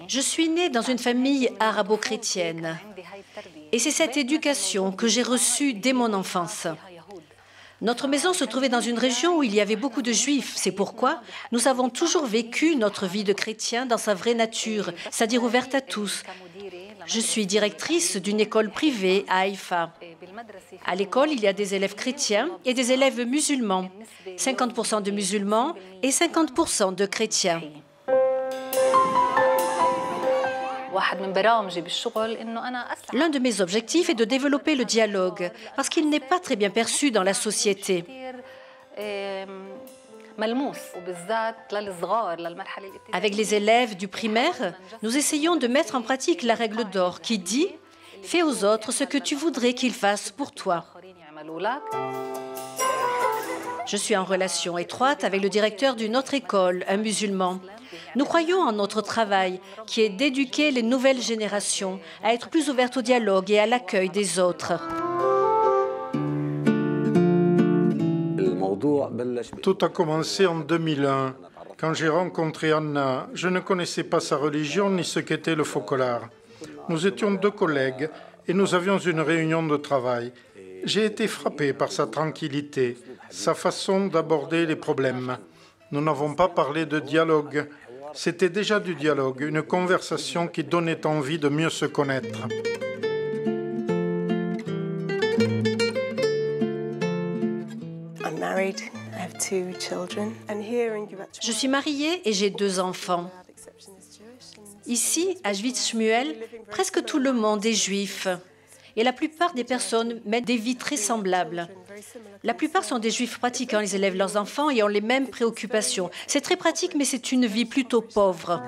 Je suis née dans une famille arabo-chrétienne et c'est cette éducation que j'ai reçue dès mon enfance. Notre maison se trouvait dans une région où il y avait beaucoup de juifs. C'est pourquoi nous avons toujours vécu notre vie de chrétien dans sa vraie nature, c'est-à-dire ouverte à tous. Je suis directrice d'une école privée à Haïfa. À l'école, il y a des élèves chrétiens et des élèves musulmans. 50% de musulmans et 50% de chrétiens. L'un de mes objectifs est de développer le dialogue, parce qu'il n'est pas très bien perçu dans la société. Avec les élèves du primaire, nous essayons de mettre en pratique la règle d'or qui dit « Fais aux autres ce que tu voudrais qu'ils fassent pour toi ». Je suis en relation étroite avec le directeur d'une autre école, un musulman. Nous croyons en notre travail, qui est d'éduquer les nouvelles générations à être plus ouvertes au dialogue et à l'accueil des autres. Tout a commencé en 2001. Quand j'ai rencontré Anna, je ne connaissais pas sa religion ni ce qu'était le focolare. Nous étions deux collègues et nous avions une réunion de travail. J'ai été frappé par sa tranquillité, sa façon d'aborder les problèmes. Nous n'avons pas parlé de dialogue. C'était déjà du dialogue, une conversation qui donnait envie de mieux se connaître. Je suis mariée et j'ai 2 enfants. Ici, à Schwyz-Shmuel, presque tout le monde est juif. Et la plupart des personnes mènent des vies très semblables. La plupart sont des juifs pratiquants, ils élèvent leurs enfants et ont les mêmes préoccupations. C'est très pratique, mais c'est une vie plutôt pauvre.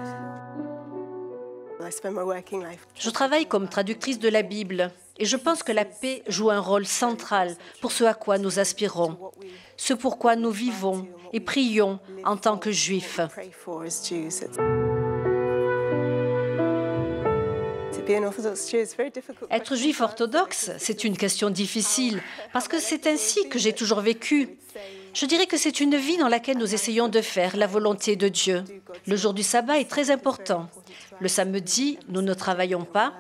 Je travaille comme traductrice de la Bible et je pense que la paix joue un rôle central pour ce à quoi nous aspirons, ce pourquoi nous vivons et prions en tant que juifs. Être juif orthodoxe, c'est une question difficile, parce que c'est ainsi que j'ai toujours vécu. Je dirais que c'est une vie dans laquelle nous essayons de faire la volonté de Dieu. Le jour du sabbat est très important. Le samedi, nous ne travaillons pas.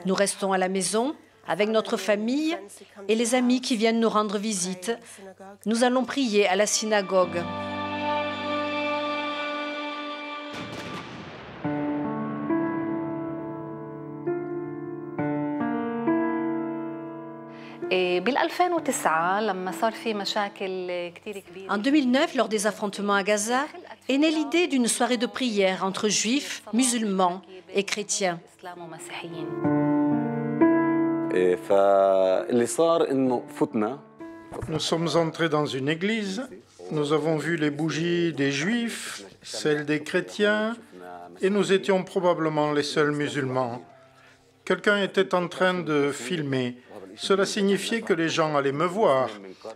Nous restons à la maison avec notre famille et les amis qui viennent nous rendre visite. Nous allons prier à la synagogue. En 2009, lors des affrontements à Gaza, est née l'idée d'une soirée de prière entre juifs, musulmans et chrétiens. Nous sommes entrés dans une église, nous avons vu les bougies des juifs, celles des chrétiens, et nous étions probablement les seuls musulmans. Quelqu'un était en train de filmer. Cela signifiait que les gens allaient me voir.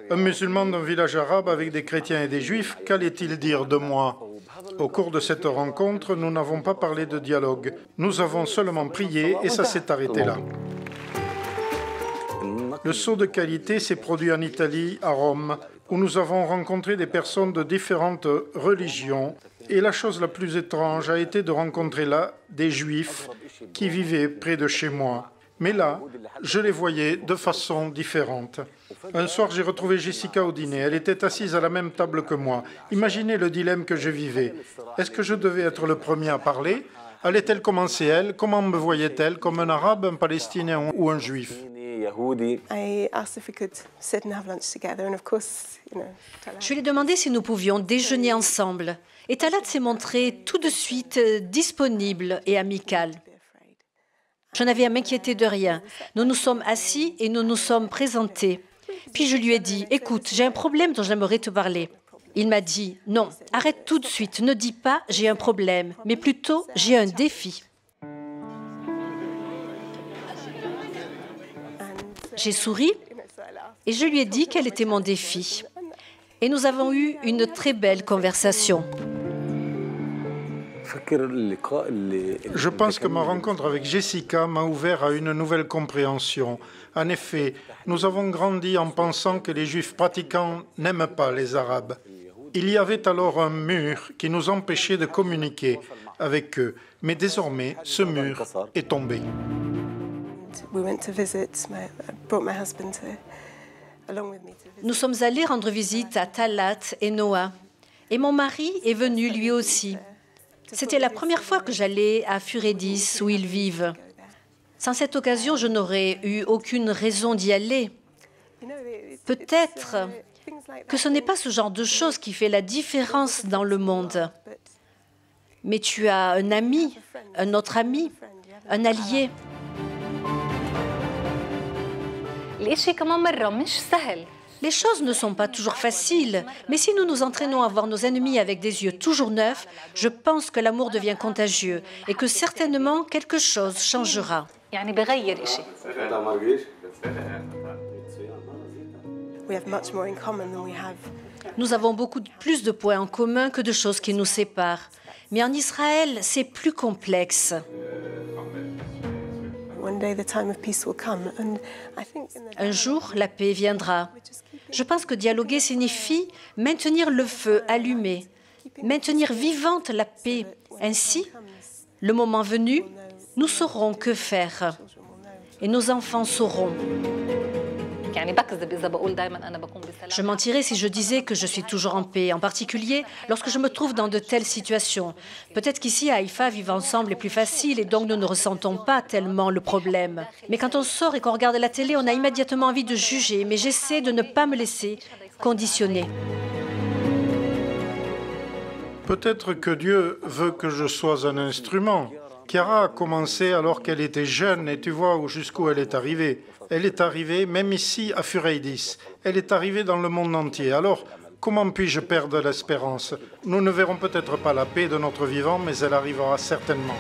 Un musulman d'un village arabe avec des chrétiens et des juifs, qu'allait-il dire de moi? Au cours de cette rencontre, nous n'avons pas parlé de dialogue. Nous avons seulement prié et ça s'est arrêté là. Le saut de qualité s'est produit en Italie, à Rome, où nous avons rencontré des personnes de différentes religions. Et la chose la plus étrange a été de rencontrer là des juifs qui vivaient près de chez moi. Mais là, je les voyais de façon différente. Un soir, j'ai retrouvé Jessica au dîner. Elle était assise à la même table que moi. Imaginez le dilemme que je vivais. Est-ce que je devais être le premier à parler? Allait-elle commencer elle? Comment me voyait-elle? Comme un arabe, un palestinien ou un juif? Je lui ai demandé si nous pouvions déjeuner ensemble. Et Talat s'est montré tout de suite disponible et amical. Je n'avais à m'inquiéter de rien. Nous nous sommes assis et nous nous sommes présentés. Puis je lui ai dit « Écoute, j'ai un problème dont j'aimerais te parler ». Il m'a dit « Non, arrête tout de suite, ne dis pas « j'ai un problème », mais plutôt « j'ai un défi ». J'ai souri et je lui ai dit quel était mon défi. Et nous avons eu une très belle conversation. Je pense que ma rencontre avec Jessica m'a ouvert à une nouvelle compréhension. En effet, nous avons grandi en pensant que les Juifs pratiquants n'aiment pas les Arabes. Il y avait alors un mur qui nous empêchait de communiquer avec eux. Mais désormais, ce mur est tombé. Nous sommes allés rendre visite à Talat et Noah. Et mon mari est venu lui aussi. C'était la première fois que j'allais à Furedis, où ils vivent. Sans cette occasion, je n'aurais eu aucune raison d'y aller. Peut-être que ce n'est pas ce genre de choses qui fait la différence dans le monde. Mais tu as un ami, un autre ami, un allié. Les choses ne sont pas toujours faciles, mais si nous nous entraînons à voir nos ennemis avec des yeux toujours neufs, je pense que l'amour devient contagieux et que certainement quelque chose changera. Nous avons beaucoup plus de points en commun que de choses qui nous séparent. Mais en Israël, c'est plus complexe. Un jour, la paix viendra. Je pense que dialoguer signifie maintenir le feu allumé, maintenir vivante la paix. Ainsi, le moment venu, nous saurons que faire. Et nos enfants sauront. Je mentirais si je disais que je suis toujours en paix, en particulier lorsque je me trouve dans de telles situations. Peut-être qu'ici, à Haïfa, vivre ensemble est plus facile et donc nous ne ressentons pas tellement le problème. Mais quand on sort et qu'on regarde la télé, on a immédiatement envie de juger, mais j'essaie de ne pas me laisser conditionner. Peut-être que Dieu veut que je sois un instrument. Chiara a commencé alors qu'elle était jeune et tu vois jusqu'où elle est arrivée. Elle est arrivée même ici à Fureidis. Elle est arrivée dans le monde entier. Alors, comment puis-je perdre l'espérance? Nous ne verrons peut-être pas la paix de notre vivant, mais elle arrivera certainement.